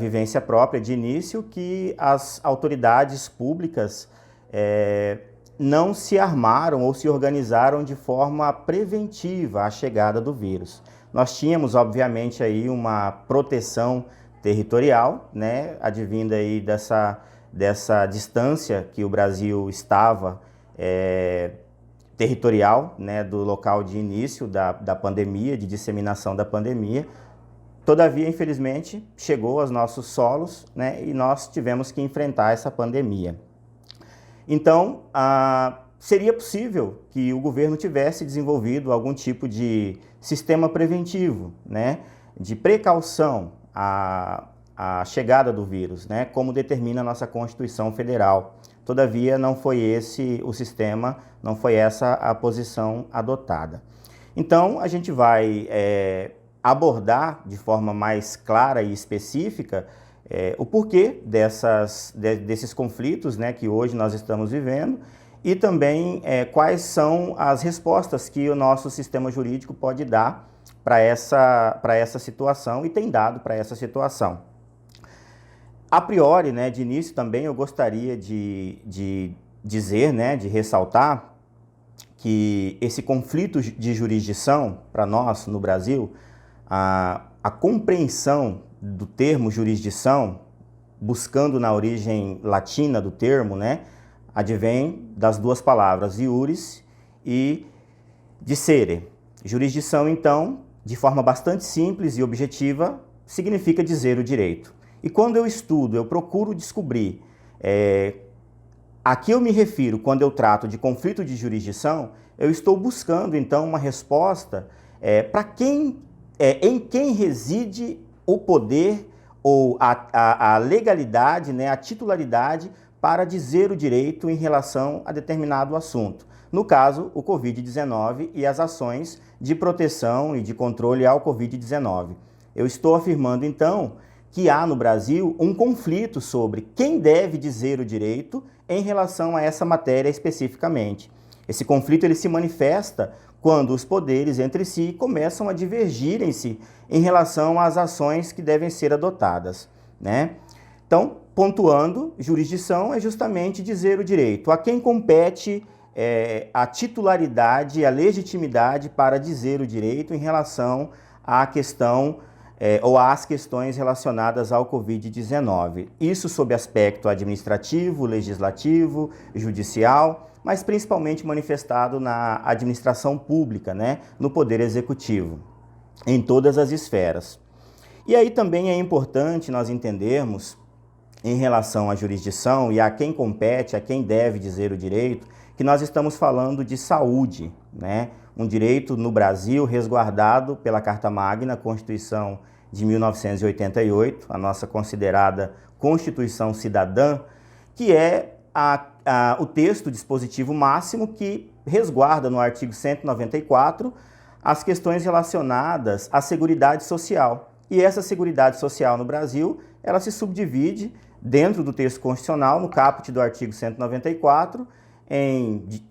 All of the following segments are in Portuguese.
vivência própria de início que as autoridades públicas não se armaram ou se organizaram de forma preventiva à chegada do vírus. Nós tínhamos, obviamente, aí uma proteção territorial, né, advinda aí dessa distância que o Brasil estava territorial, né, do local de início da pandemia, de disseminação da pandemia. Todavia, infelizmente, chegou aos nossos solos, né, e nós tivemos que enfrentar essa pandemia. Então, seria possível que o governo tivesse desenvolvido algum tipo de sistema preventivo, né, de precaução à chegada do vírus, né, como determina a nossa Constituição Federal. Todavia, não foi esse o sistema, não foi essa a posição adotada. Então, a gente vai abordar de forma mais clara e específica o porquê desses conflitos, né, que hoje nós estamos vivendo e também quais são as respostas que o nosso sistema jurídico pode dar para essa situação e tem dado para essa situação. A priori, né, de início também eu gostaria de dizer, né, de ressaltar que esse conflito de jurisdição para nós no Brasil, a compreensão do termo jurisdição, buscando na origem latina do termo, né, advém das duas palavras iuris e dicere. Jurisdição, então, de forma bastante simples e objetiva, significa dizer o direito. E quando eu estudo, eu procuro descobrir a que eu me refiro quando eu trato de conflito de jurisdição, eu estou buscando, então, uma resposta para em quem reside o poder ou a legalidade, né, a titularidade para dizer o direito em relação a determinado assunto. No caso, o Covid-19 e as ações de proteção e de controle ao Covid-19. Eu estou afirmando, então, que há no Brasil um conflito sobre quem deve dizer o direito em relação a essa matéria especificamente. Esse conflito ele se manifesta quando os poderes entre si começam a divergirem-se em relação às ações que devem ser adotadas, né? Então, pontuando, jurisdição é justamente dizer o direito. A quem compete a titularidade, a legitimidade para dizer o direito em relação à questão ou às questões relacionadas ao Covid-19. Isso sob aspecto administrativo, legislativo, judicial, mas principalmente manifestado na administração pública, né, no poder executivo, em todas as esferas. E aí também é importante nós entendermos, em relação à jurisdição e a quem compete, a quem deve dizer o direito, que nós estamos falando de saúde, né? Um direito no Brasil resguardado pela Carta Magna, Constituição de 1988, a nossa considerada Constituição Cidadã, que é o texto dispositivo máximo que resguarda no artigo 194 as questões relacionadas à Seguridade Social. E essa Seguridade Social no Brasil, ela se subdivide dentro do texto constitucional, no caput do artigo 194,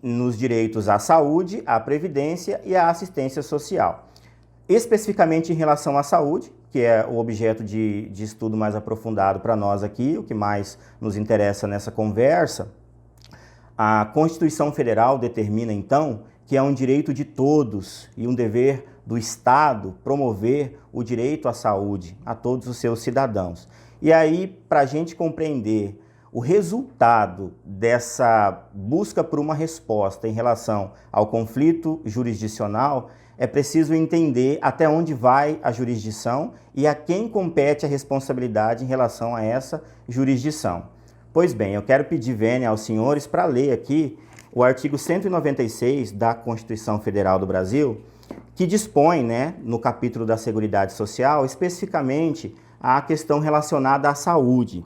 nos direitos à saúde, à previdência e à assistência social. Especificamente em relação à saúde, que é o objeto de estudo mais aprofundado para nós aqui, o que mais nos interessa nessa conversa, a Constituição Federal determina, então, que é um direito de todos e um dever do Estado promover o direito à saúde a todos os seus cidadãos. E aí, para a gente compreender o resultado dessa busca por uma resposta em relação ao conflito jurisdicional, é preciso entender até onde vai a jurisdição e a quem compete a responsabilidade em relação a essa jurisdição. Pois bem, eu quero pedir vênia aos senhores para ler aqui o artigo 196 da Constituição Federal do Brasil, que dispõe, né, no capítulo da Seguridade Social, especificamente a questão relacionada à saúde.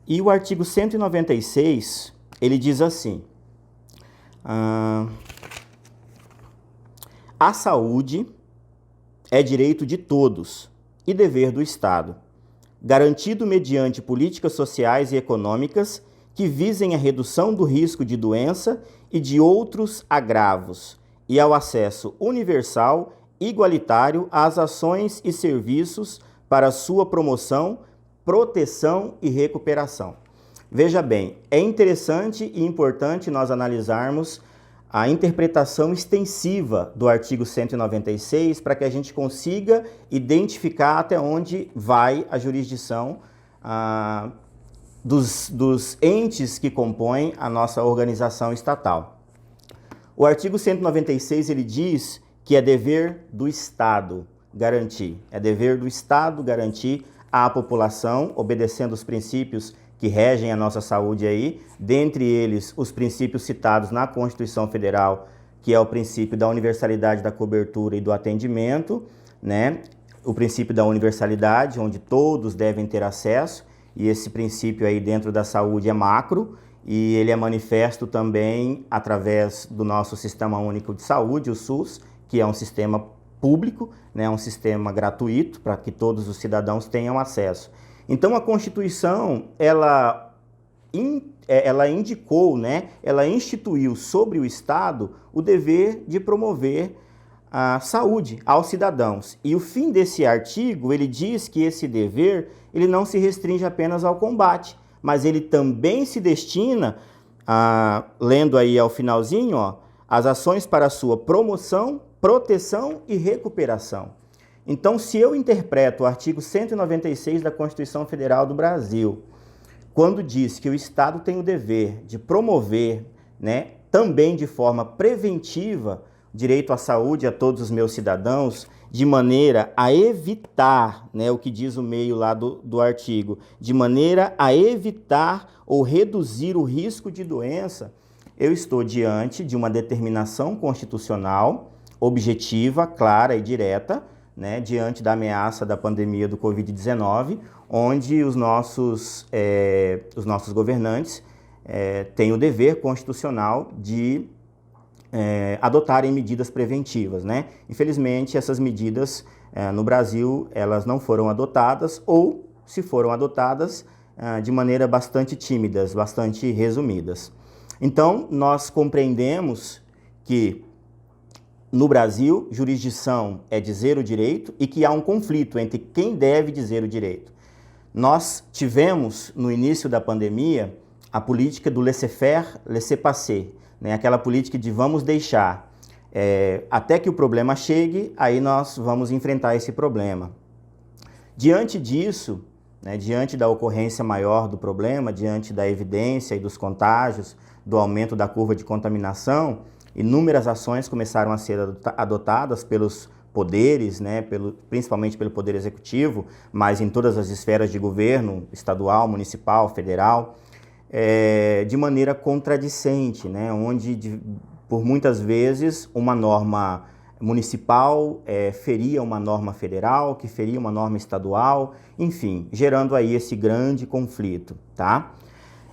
E o artigo 196, ele diz assim: a saúde é direito de todos e dever do Estado, garantido mediante políticas sociais e econômicas que visem a redução do risco de doença e de outros agravos, e ao acesso universal, igualitário às ações e serviços para sua promoção proteção e recuperação. Veja bem, é interessante e importante nós analisarmos a interpretação extensiva do artigo 196 para que a gente consiga identificar até onde vai a jurisdição dos entes que compõem a nossa organização estatal. O artigo 196 ele diz que é dever do Estado garantir, à população, obedecendo os princípios que regem a nossa saúde aí, dentre eles os princípios citados na Constituição Federal, que é o princípio da universalidade da cobertura e do atendimento, né? O princípio da universalidade, onde todos devem ter acesso, e esse princípio aí dentro da saúde é macro, e ele é manifesto também através do nosso Sistema Único de Saúde, o SUS, que é um sistema público, né? Um sistema gratuito para que todos os cidadãos tenham acesso. Então a Constituição, ela indicou, né, ela instituiu sobre o Estado o dever de promover a saúde aos cidadãos. E o fim desse artigo, ele diz que esse dever, ele não se restringe apenas ao combate, mas ele também se destina, lendo aí ao finalzinho, ó, as ações para a sua promoção, proteção e recuperação. Então, se eu interpreto o artigo 196 da Constituição Federal do Brasil, quando diz que o Estado tem o dever de promover, né, também de forma preventiva, direito à saúde a todos os meus cidadãos, de maneira a evitar, né, o que diz o meio lá do artigo, de maneira a evitar ou reduzir o risco de doença, eu estou diante de uma determinação constitucional, objetiva, clara e direta, né, diante da ameaça da pandemia do Covid-19, onde os nossos governantes têm o dever constitucional de adotarem medidas preventivas, né? Infelizmente, essas medidas no Brasil, elas não foram adotadas, ou se foram adotadas de maneira bastante tímidas, bastante resumidas. Então, nós compreendemos que no Brasil, jurisdição é dizer o direito e que há um conflito entre quem deve dizer o direito. Nós tivemos, no início da pandemia, a política do laissez-faire, laissez-passer, né? Aquela política de vamos deixar até que o problema chegue, aí nós vamos enfrentar esse problema. Diante disso, né, diante da ocorrência maior do problema, diante da evidência e dos contágios, do aumento da curva de contaminação, inúmeras ações começaram a ser adotadas pelos poderes, né, principalmente pelo Poder Executivo, mas em todas as esferas de governo, estadual, municipal, federal, de maneira contradicente, né, onde por muitas vezes uma norma municipal feria uma norma federal, que feria uma norma estadual, enfim, gerando aí esse grande conflito, tá?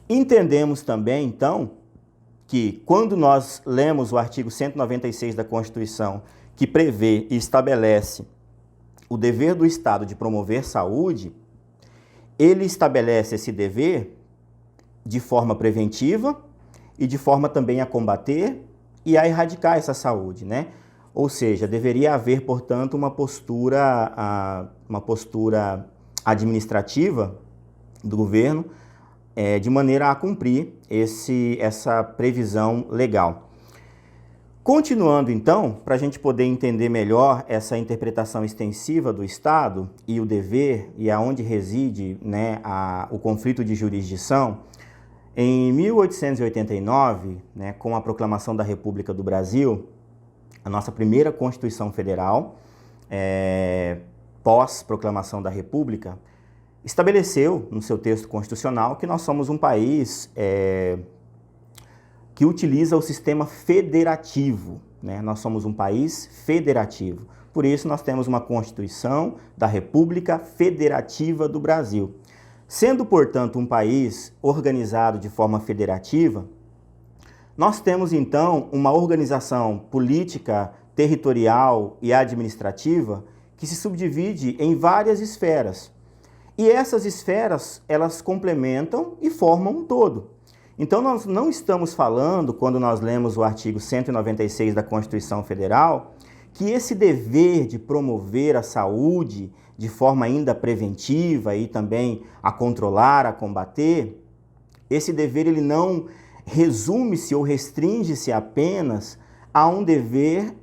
Entendemos também, então, que quando nós lemos o artigo 196 da Constituição, que prevê e estabelece o dever do Estado de promover saúde, ele estabelece esse dever de forma preventiva e de forma também a combater e a erradicar essa saúde, né? Ou seja, deveria haver, portanto, uma postura administrativa do governo de maneira a cumprir essa previsão legal. Continuando, então, para a gente poder entender melhor essa interpretação extensiva do Estado e o dever e aonde reside, né, o conflito de jurisdição, em 1889, né, com a proclamação da República do Brasil, a nossa primeira Constituição Federal, pós-proclamação da República, estabeleceu no seu texto constitucional que nós somos um país que utiliza o sistema federativo, né? Nós somos um país federativo. Por isso, nós temos uma Constituição da República Federativa do Brasil. Sendo, portanto, um país organizado de forma federativa, nós temos, então, uma organização política, territorial e administrativa que se subdivide em várias esferas. E essas esferas, elas complementam e formam um todo. Então, nós não estamos falando, quando nós lemos o artigo 196 da Constituição Federal, que esse dever de promover a saúde, de forma ainda preventiva e também a controlar, a combater, esse dever ele não resume-se ou restringe-se apenas a um dever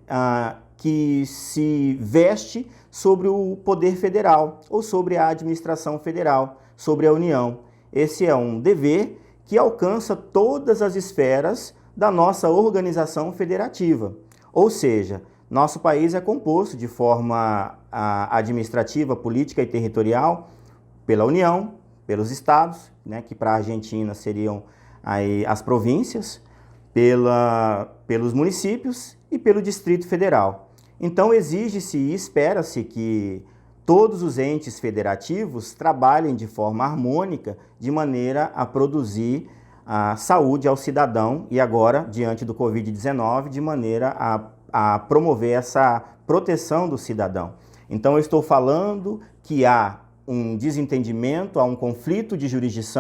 que se veste sobre o poder federal ou sobre a administração federal, sobre a União. Esse é um dever que alcança todas as esferas da nossa organização federativa. Ou seja, nosso país é composto de forma administrativa, política e territorial pela União, pelos estados, né, que para a Argentina seriam aí as províncias, pelos municípios e pelo Distrito Federal. Então exige-se e espera-se que todos os entes federativos trabalhem de forma harmônica, de maneira a produzir a saúde ao cidadão e agora, diante do Covid-19, de maneira a promover essa proteção do cidadão. Então eu estou falando que há um desentendimento, há um conflito de jurisdição